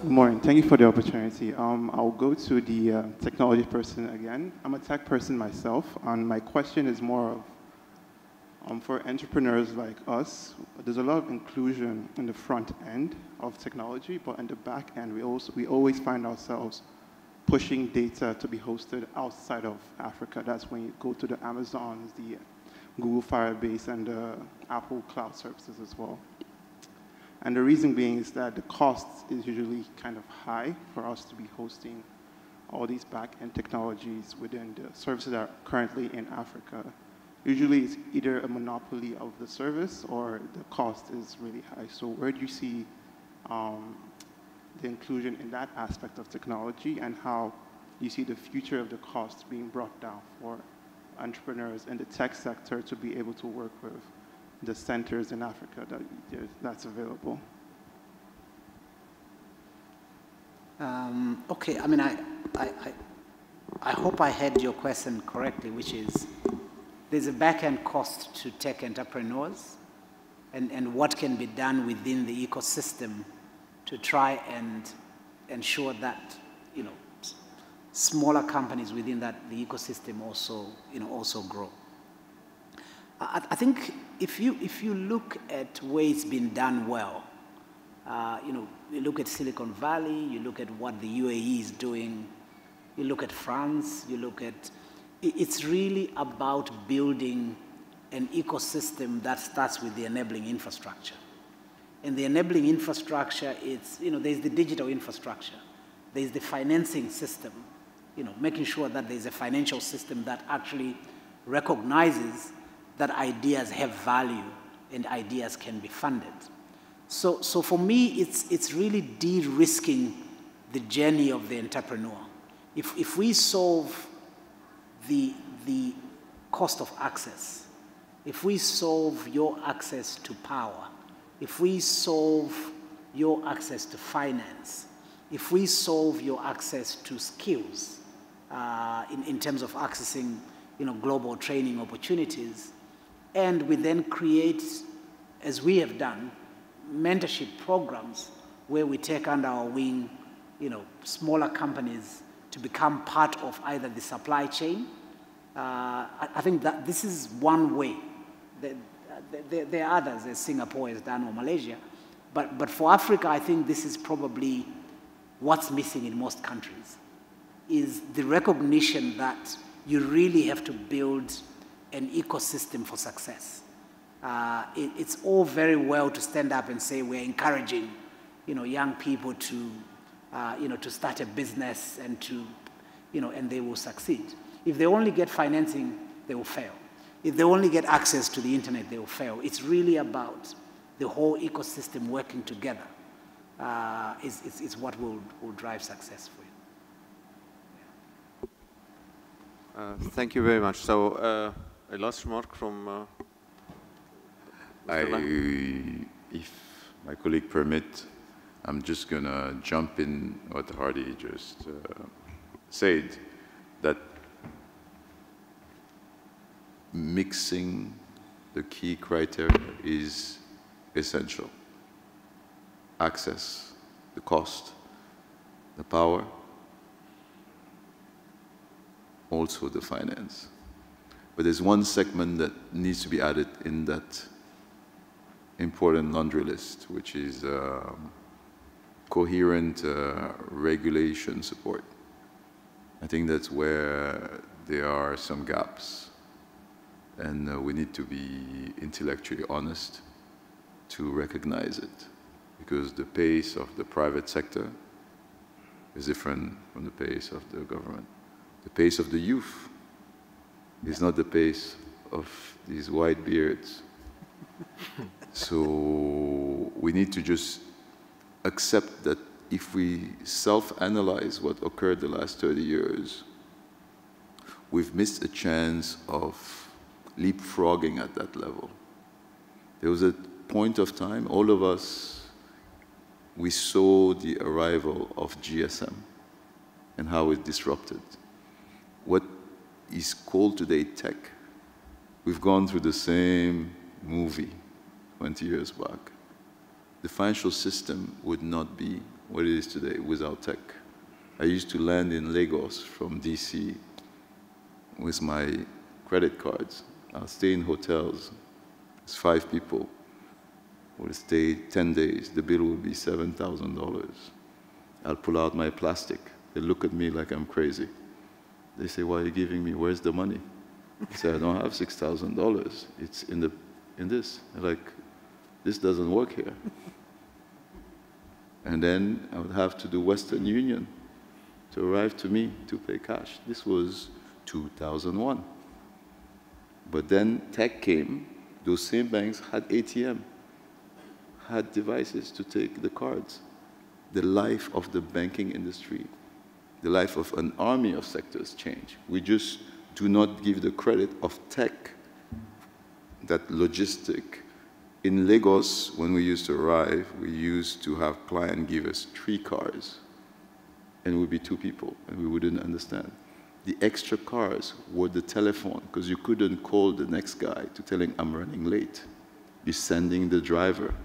Good morning. Thank you for the opportunity. I'll go to the technology person again. I'm a tech person myself, and my question is more of, for entrepreneurs like us, there's a lot of inclusion in the front end of technology, but in the back end, we always find ourselves pushing data to be hosted outside of Africa. That's when you go to the Amazons, the Google Firebase, and the Apple Cloud Services as well. And the reason being is that the cost is usually kind of high for us to be hosting all these back-end technologies within the services that are currently in Africa. Usually it's either a monopoly of the service or the cost is really high. So where do you see the inclusion in that aspect of technology, and how you see the future of the cost being brought down for entrepreneurs in the tech sector to be able to work with the centers in Africa that's available? Okay, I mean, I hope I heard your question correctly, which is there's a back-end cost to tech entrepreneurs, and what can be done within the ecosystem to try and ensure that, you know, smaller companies within the ecosystem also grow. I think if you look at where it's been done well, you look at Silicon Valley, you look at what the UAE is doing, you look at France, it's really about building an ecosystem that starts with the enabling infrastructure. And the enabling infrastructure, there's the digital infrastructure, there's the financing system, making sure that there's a financial system that actually recognizes that ideas have value and ideas can be funded. So for me, it's really de-risking the journey of the entrepreneur. If we solve the cost of access, if we solve your access to power, if we solve your access to finance, if we solve your access to skills in terms of accessing global training opportunities, and we then create, as we have done, mentorship programs where we take under our wing smaller companies to become part of either the supply chain. I think that this is one way. There are others, as Singapore has done or Malaysia. But for Africa, I think this is probably what's missing in most countries, is the recognition that you really have to build an ecosystem for success. It's all very well to stand up and say we're encouraging, young people to, to start a business and and they will succeed. If they only get financing, they will fail. If they only get access to the internet, they will fail. It's really about the whole ecosystem working together. Is what will drive success for you. Thank you very much. So. A last remark from if my colleague permit, I'm just going to jump in what Hardy just said, that mixing the key criteria is essential. Access, the cost, the power, also the finance. But there's one segment that needs to be added in that important laundry list, which is coherent regulation support. I think that's where there are some gaps, and we need to be intellectually honest to recognize it, because the pace of the private sector is different from the pace of the government. The pace of the youth is not the pace of these white beards. So we need to just accept that if we self-analyze what occurred the last 30 years, we've missed a chance of leapfrogging at that level. There was a point of time, all of us, we saw the arrival of GSM and how it disrupted what is called today tech. We've gone through the same movie 20 years back. The financial system would not be what it is today without tech. I used to land in Lagos from DC with my credit cards. I'll stay in hotels. It's 5 people. We'll stay 10 days. The bill will be $7,000. I'll pull out my plastic. They look at me like I'm crazy. They say, "Why are you giving me? Where's the money?" I say, "I don't have $6,000. It's in this." They're like, "This doesn't work here." And then I would have to do Western Union to arrive to me to pay cash. This was 2001. But then tech came. Those same banks had ATM, had devices to take the cards. The life of the banking industry, the life of an army of sectors changed. We just do not give the credit of tech, that logistic. In Lagos, when we used to arrive, we used to have client give us 3 cars, and we'd be 2 people, and we wouldn't understand. The extra cars were the telephone, because you couldn't call the next guy to tell him, "I'm running late." You're sending the driver.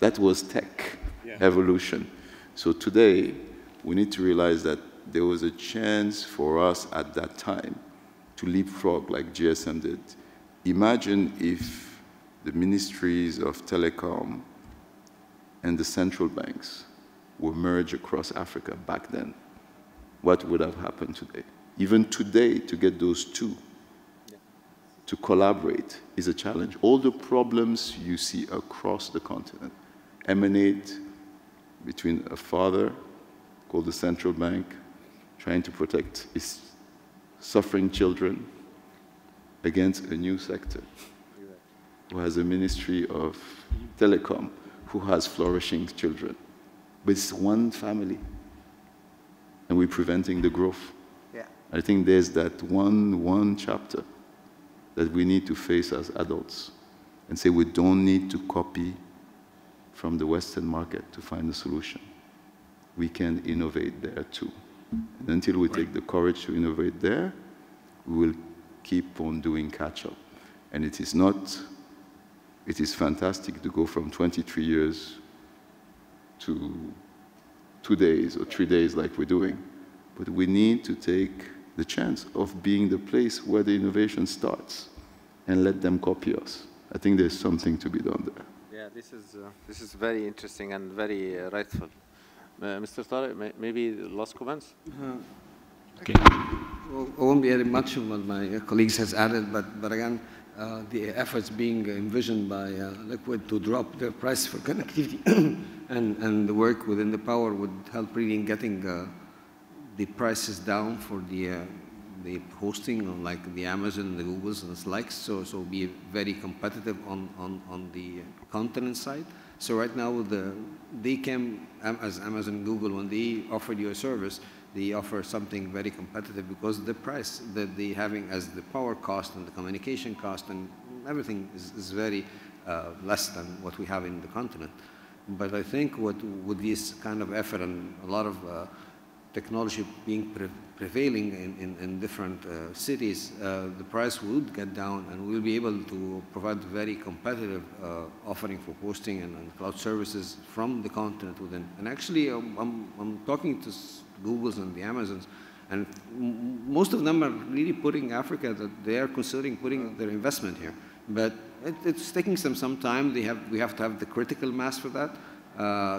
That was tech evolution. So today, we need to realize that there was a chance for us at that time to leapfrog like GSM did. Imagine if the ministries of telecom and the central banks were merged across Africa back then. What would have happened today? Even today, to get those 2 to collaborate is a challenge. All the problems you see across the continent emanate between a father called the central bank trying to protect his suffering children against a new sector who has a ministry of telecom who has flourishing children. But it's one family, and we're preventing the growth. Yeah. I think there's that one chapter that we need to face as adults and say we don't need to copy from the Western market to find a solution. We can innovate there too. And until we take the courage to innovate there, we will keep on doing catch-up. And it is fantastic to go from 23 years to 2 days or 3 days like we're doing. But we need to take the chance of being the place where the innovation starts and let them copy us. I think there's something to be done there. Yeah, this is very interesting and very rightful. Mr. Tariq, maybe the last comments? Okay. Well, I won't be adding much of what my colleagues has added, but again, the efforts being envisioned by Liquid to drop the price for connectivity and the work within the power would help really in getting the prices down for the hosting on like the Amazon, the Googles, and the likes. So be very competitive on the continent side. So right now, they came as Amazon and Google, when they offered you a service, they offer something very competitive because the price that they having as the power cost and the communication cost and everything is very less than what we have in the continent. But I think with this kind of effort and a lot of technology being prevailing in different cities, the price would get down and we'll be able to provide very competitive offering for hosting and cloud services from the continent within. And actually, I'm talking to Googles and the Amazons, and most of them are really putting Africa, that they are considering putting their investment here. But it's taking some time. We have to have the critical mass for that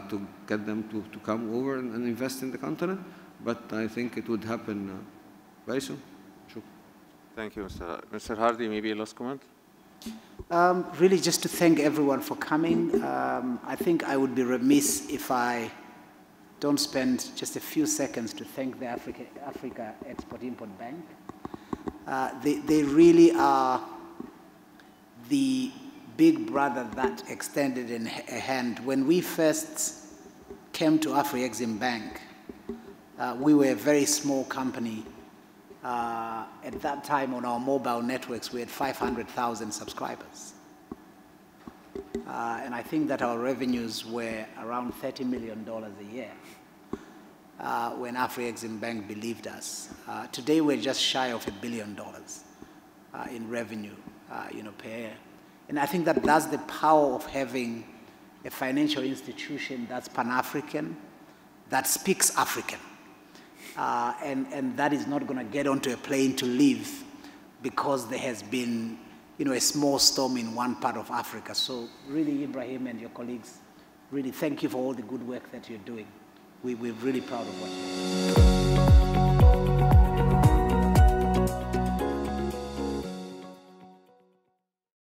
to get them to come over and invest in the continent. But I think it would happen very soon. Sure. Thank you, Mr. Hardy. Maybe a last comment? Really just to thank everyone for coming. I think I would be remiss if I don't spend just a few seconds to thank the Africa Export-Import Bank. They really are the big brother that extended a hand. When we first came to Afreximbank, we were a very small company. At that time on our mobile networks, we had 500,000 subscribers. And I think that our revenues were around $30 million a year when Afreximbank believed us. Today, we're just shy of $1 billion in revenue per year. And I think that that's the power of having a financial institution that's Pan-African, that speaks African. And that is not going to get onto a plane to leave because there has been, a small storm in one part of Africa. So really, Ibrahim and your colleagues, really thank you for all the good work that you're doing. We're really proud of what you're doing.